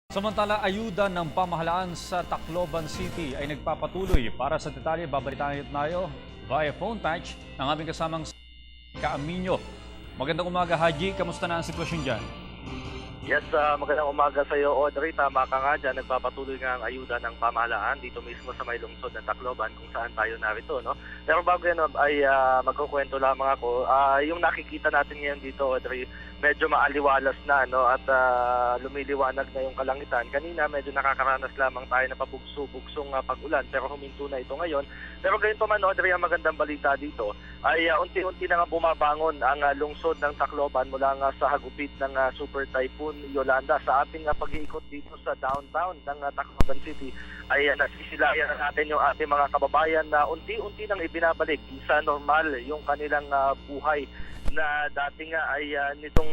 Samantala, ayuda ng pamahalaan sa Tacloban City ay nagpapatuloy. Para sa detalye, babalitaan tayo via phone touch ng aming kasamang Kaaminyo. Magandang umaga, Haji. Kamusta na ang sitwasyon dyan? Yes, magandang umaga sa iyo, Audrey. Tama ka nga dyan, nagpapatuloy nga ang ayuda ng pamahalaan dito mismo sa may lungsod ng Tacloban kung saan tayo narito, no? Pero bago yan ay magkukwento lamang ako. Yung nakikita natin ngayon dito, Audrey, medyo maaliwalas na, no? At lumiliwanag na yung kalangitan. Kanina medyo nakakaranas lamang tayo na pabugso-bugsong pag-ulan, pero huminto na ito ngayon. Pero gayon pa man, Audrey, ang magandang balita dito ay unti-unti na nga bumabangon ang lungsod ng Tacloban mula nga sa hagupit ng Super Typhoon Yolanda. Sa ating pag-iikot dito sa downtown ng Tacloban City ay nasisilayan na natin yung ating mga kababayan na unti-unti nang ibinabalik sa normal yung kanilang buhay na dati nga ay nitong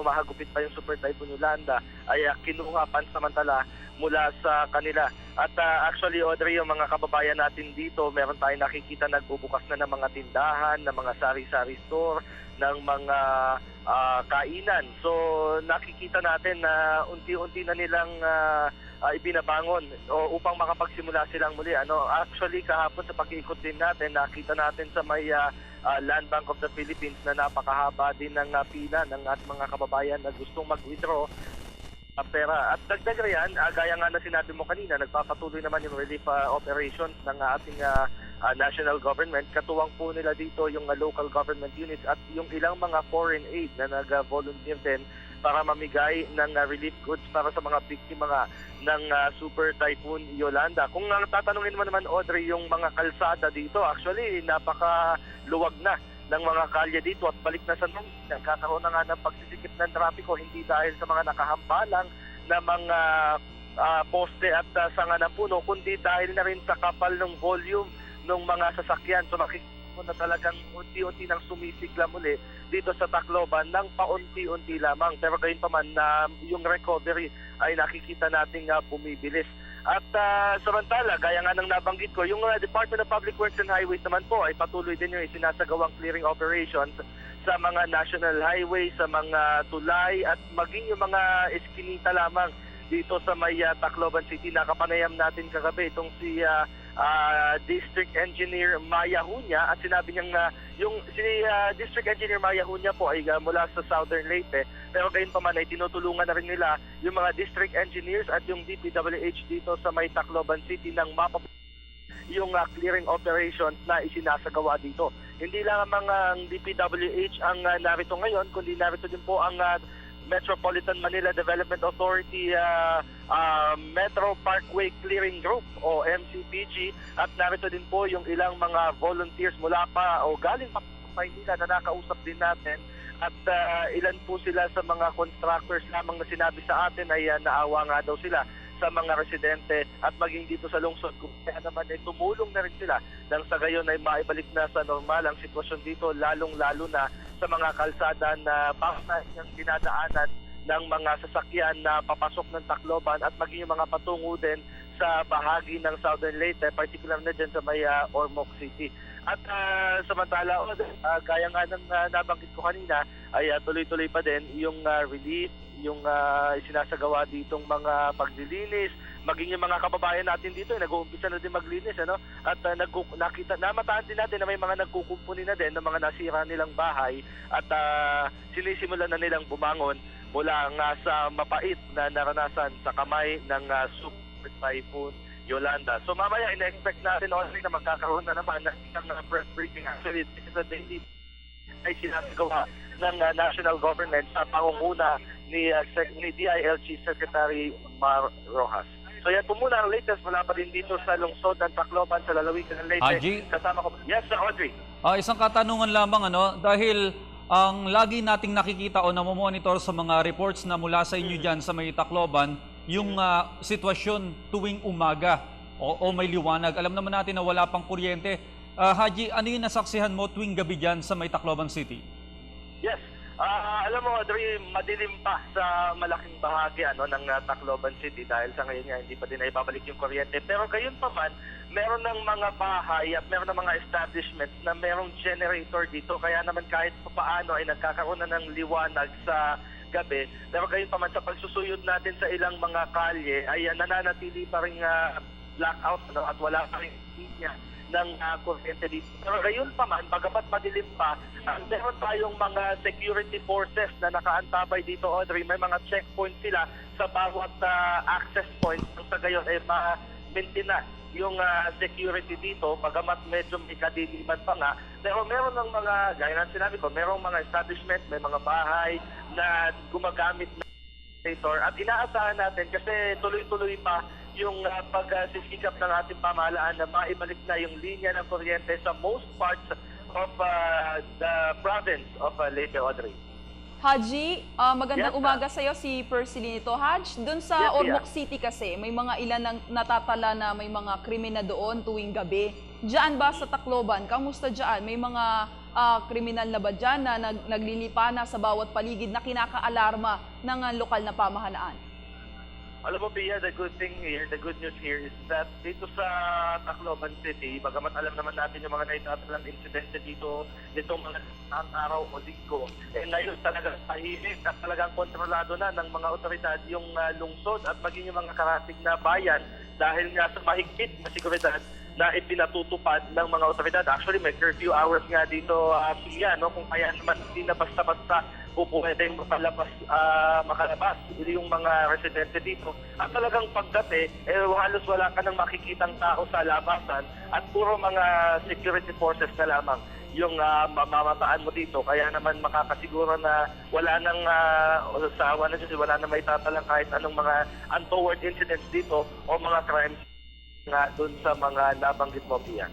humahagupit pa yung Super Typhoon Yolanda ay kinuha pansamantala mula sa kanila. At actually, Audrey, yung mga kababayan natin dito, meron tayong nakikita nagbubukas na ng mga tindahan, ng mga sari-sari store, ng mga kainan. So nakikita natin na unti-unti na nilang ibinabangon upang makapagsimula silang muli. Actually, kahapon sa pag-iikot din natin, nakita natin sa may Land Bank of the Philippines na napakahaba din ng pila ng ating mga kababayan na gustong mag-withdraw pera. At dagdag riyan, gaya nga na sinabi mo kanina, nagpapatuloy naman yung relief operations ng ating national government. Katuwang po nila dito yung local government units at yung ilang mga foreign aid na nag-volunteer din para mamigay ng relief goods para sa mga biktima nga ng Super Typhoon Yolanda. Kung tatanungin mo naman, Audrey, yung mga kalsada dito, actually napakaluwag na ng mga kalye dito at balik na sa nung nagkakaroon na nga ng pagsisikip ng trapiko, hindi dahil sa mga nakahampalang na mga poste at sanga ng puno, kundi dahil na rin sa kapal ng volume ng mga sasakyan. So makikita mo na talagang unti-unti nang sumisigla muli dito sa Tacloban ng paunti-unti lamang. Pero gayon pa man na yung recovery ay nakikita nating bumibilis. At samantala, gaya nga ng nabanggit ko, yung Department of Public Works and Highways naman po ay patuloy din yung isinasagawang clearing operations sa mga national highways, sa mga tulay at maging yung mga eskinita lamang dito sa may Tacloban City. Nakapanayam natin kagabi itong si District Engineer Maya Hunya at sinabi niyang si District Engineer Maya Hunya po ay mula sa Southern Leyte, pero gayon pa man ay tinutulungan na rin nila yung mga district engineers at yung DPWH dito sa may Tacloban City ng yung clearing operations na isinasagawa dito. Hindi lang ang DPWH ang narito ngayon, kundi narito din po ang Metropolitan Manila Development Authority Metro Parkway Clearing Group o MCPG, at narito din po yung ilang mga volunteers mula pa o galing pa Maynila na nakausap din natin, at ilan po sila sa mga contractors lamang na sinabi sa atin ay naawa nga daw sila sa mga residente at maging dito sa lungsod, kung kaya naman ay tumulong na rin sila nang sa gayon ay maibalik na sa normal ang sitwasyon dito, lalong-lalo na sa mga kalsada na yung dinadaanan ng mga sasakyan na papasok ng Tacloban at maging yung mga patungo din sa bahagi ng Southern Leyte, particular na dyan sa may Ormoc City. At samantala, gaya nga ng nabanggit ko kanina, ay tuloy-tuloy pa din yung relief, yung isinasagawa ditong mga paglilinis, maging yung mga kababayan natin dito nag-uumpisa na din maglinis, at namataan din natin na may mga nagkukumpuni na din ng mga nasira nilang bahay at sinisimulan na nilang bumangon mula nga sa mapait na naranasan sa kamay ng Super Typhoon Yolanda. So mamaya ina-expect natin also na magkakaroon na naman ng isang press briefing. Actually, this is a daily ay sinasagawa ng national government sa pangunguna ni DILG Secretary Mar Rojas. So yan po muna ang latest mula pa din dito sa lungsod ng Tacloban sa lalawigan ng Leyte. Haji? Kasama ko. Yes, Sir Audrey. Isang katanungan lamang, dahil ang lagi nating nakikita o namomonitor sa mga reports na mula sa inyo dyan sa may Tacloban, yung sitwasyon tuwing umaga o may liwanag. Alam naman natin na wala pang kuryente. Haji, ano yung nasaksihan mo tuwing gabi dyan sa may Tacloban City? Yes. Alam mo, Audrey, madilim pa sa malaking bahagi ng Tacloban City dahil sa ngayon nga hindi pa din naibabalik yung kuryente. Pero gayon pa man, meron ng mga bahay at meron ng mga establishments na merong generator dito. Kaya naman kahit paano ay nagkakaroon na ng liwanag sa gabi. Pero gayon pa man sa pagsusuyod natin sa ilang mga kalye ay nananatili pa rin blackout at wala pa rin linya ng kuryente dito. Pero gayon pa man, bagamat madilim pa, meron tayong mga security forces na nakaantabay dito, Audrey. May mga checkpoint sila sa bawat access point. Sa gayon ay ma-maintain yung security dito, bagamat medyo may kadiliman pa nga. Pero meron ng mga, gaya na sinabi ko, merong mga establishment, may mga bahay na gumagamit ng generator. At inaasahan natin kasi tuloy-tuloy pa yung pagsisikap ng ating pamahalaan na maibalik na yung linya ng kuryente sa most parts of the province of Leyte, Audrey. Haji, magandang Yes, umaga sa iyo, si Percy nito. Haj, doon sa Yes, Ormoc City kasi, may mga ilan nang natatala na may mga krimen na doon tuwing gabi. Diyan ba sa Tacloban? Kamusta diyan? May mga kriminal na ba diyan na naglilipana sa bawat paligid na kinakaalarma ng lokal na pamahalaan? Alam mo, Pia, the good news here is that dito sa Tacloban City, bagamat alam naman natin yung mga naitatalang insidente dito, nitong mga araw o linggo, ngayon talagang tahimik at talagang kontrolado na ng mga otoridad yung lungsod at maging yung mga karatig na bayan dahil nga sa mahigpit na seguridad na ipinatutupad ng mga otoridad. Actually, may curfew hours nga dito, Pia, no? Kung kaya naman hindi na basta-basta pwedeng makalabas yung mga residente dito. At talagang pagdati, halos wala ka nang makikitang tao sa labasan at puro mga security forces na lamang yung mamataan mo dito. Kaya naman makakasiguro na wala nang usawa na siya, wala nang maitatalang kahit anong mga untoward incidents dito o mga crimes nga dun sa mga nabanggit mo, Pia.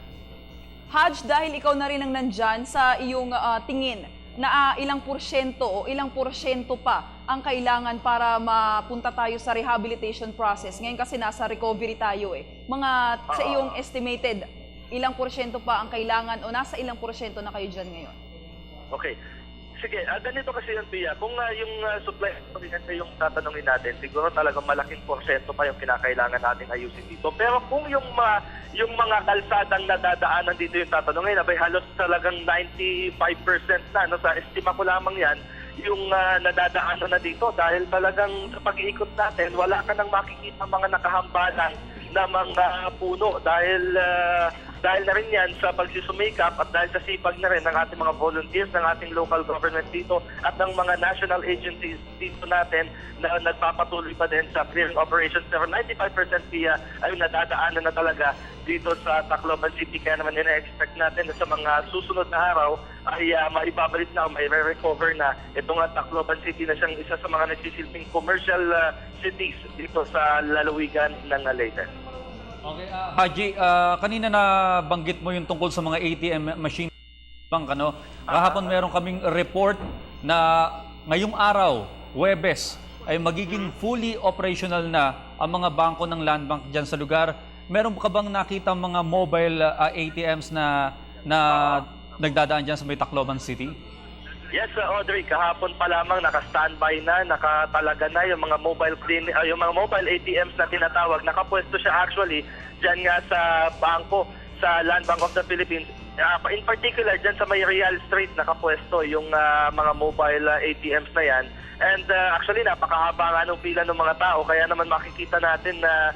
Haj, dahil ikaw na rin ang nandyan sa iyong tingin, na ilang porsyento o ilang porsyento pa ang kailangan para mapunta tayo sa rehabilitation process. Ngayon kasi nasa recovery tayo sa iyong estimated, ilang porsyento pa ang kailangan o nasa ilang porsyento na kayo dyan ngayon? Okay. Sige, ganito kasi yun, Pia. Kung yung supply kuryente yung tatanungin natin, siguro talagang malaking porsyento pa yung kinakailangan nating ayusin dito. Pero kung yung mga kalsadang nadadaanan dito yung tatanungin, abay halos talagang 95% na, no, sa estima ko lamang yan, yung nadadaanan na dito. Dahil talagang sa pag-iikot natin, wala ka nang makikita mga nakahambalan na mga puno dahil na rin yan sa pagsusumikap at dahil sa sipag na rin ng ating mga volunteers, ng ating local government dito at ng mga national agencies dito natin na nagpapatuloy pa din sa clearing operations. Pero 95% Pia ay nadadaanan na talaga dito sa Tacloban City. Kaya naman ina-expect natin na sa mga susunod na araw ay maibabalik na o mai-recover na itong Tacloban City na siyang isa sa mga nagsisilbing commercial cities dito sa lalawigan ng Leyte. Okay, Haji, kanina na banggit mo yung tungkol sa mga ATM machine bank, ano? Kahapon meron kaming report na ngayong araw, Huwebes, ay magiging fully operational na ang mga bangko ng Land Bank dyan sa lugar. Meron ka bang nakita mga mobile ATMs na nagdadaan dyan sa may Tacloban City? Yes, Audrey, kahapon pa lamang naka-standby na, nakatalaga na yung mga yung mga mobile ATMs na tinatawag. Nakapwesto siya actually diyan nga sa bangko sa Land Bank of the Philippines. In particular diyan sa may Real Street nakapwesto yung mga mobile ATMs na yan. And actually napakahaba nga ng pila ng mga tao, kaya naman makikita natin na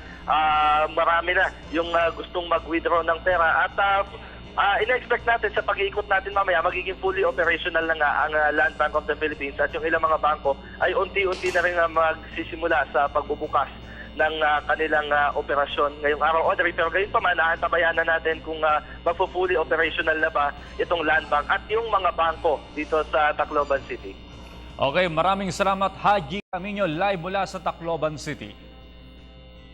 marami na yung gustong mag-withdraw ng pera. At ina-expect natin sa pag-iikot natin mamaya, magiging fully operational na nga ang Land Bank of the Philippines at yung ilang mga bangko ay unti-unti na rin magsisimula sa pagbubukas ng kanilang operasyon ngayong araw, Audrey. Pero gayon pa man, naantabayan na natin kung magpo-fully operational na ba itong Land Bank at yung mga bangko dito sa Tacloban City. Okay, maraming salamat, Haji Camino, live mula sa Tacloban City.